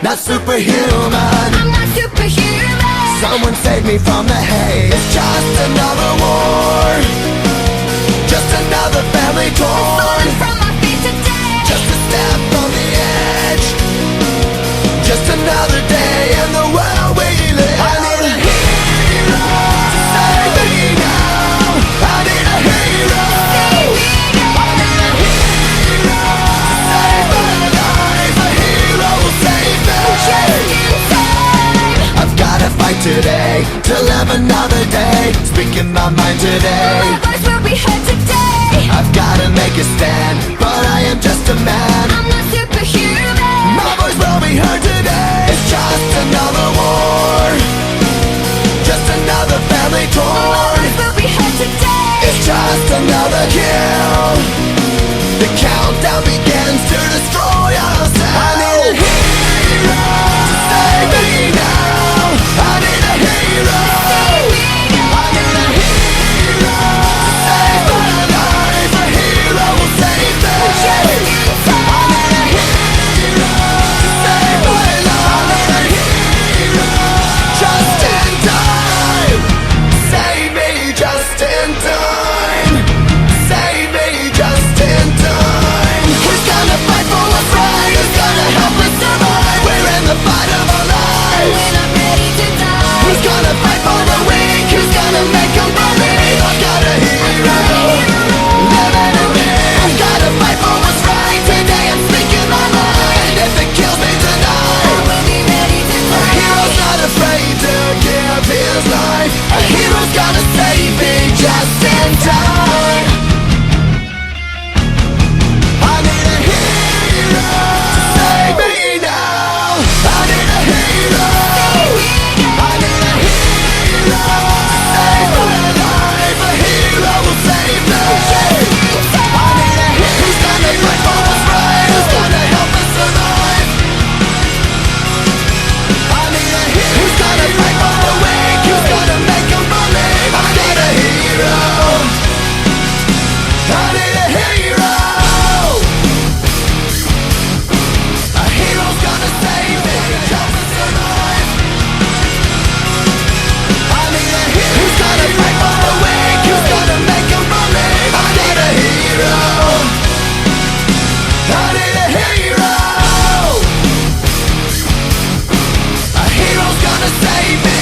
not superhuman. I'm not superhuman. Someone save me from the hate. It's just another war, just another family torn. Falling from my feet today. Just a step from the edge, just another day in the world we live. I need a hero to save me now. I need a hero. I need a hero to save my life. A hero will save me. Just in time. I've gotta fight today to live another day. Speaking my mind today. My voice will be heard today. I've gotta make a stand, but I am just a man. I'm not superhuman. My voice will be heard today. It's just another war, just another family My torn. voice will be heard today. It's just another kill. The countdown begins to destroy ourselves. I need a hero to save me now. I need a hero. I need a hero to save my life. A hero will save me. Just in time. I need a hero to save my life. I need a hero just in time. Save me just in time. Save me just in time. Who's gonna fight for what's right? Who's gonna help us survive? We're in the fight of our lives. When I'm ready to die. Who's gonna fight for the weak? Who's gonna make them believe? I've got a hero living in me. I've gotta fight for what's right. Today I'm speaking my mind. If it kills me I tonight, will be ready to a die. hero's not afraid to give his life. A hero's gonna save me just in time. I need a hero to save me now. I need a hero. I need a hero to save my life. A hero will save me. I need a hero. Who's gonna fight for what's right? Who's gonna help us survive? I need a hero. Who's gonna fight for the weak? Who's gonna make them believe? I need a hero. I need a hero. A hero's gonna save me, help us survive. I need a hero. Who's gonna fight for the weak? Who's gonna make them believe? I need a hero. I need a hero. A hero's gonna save me.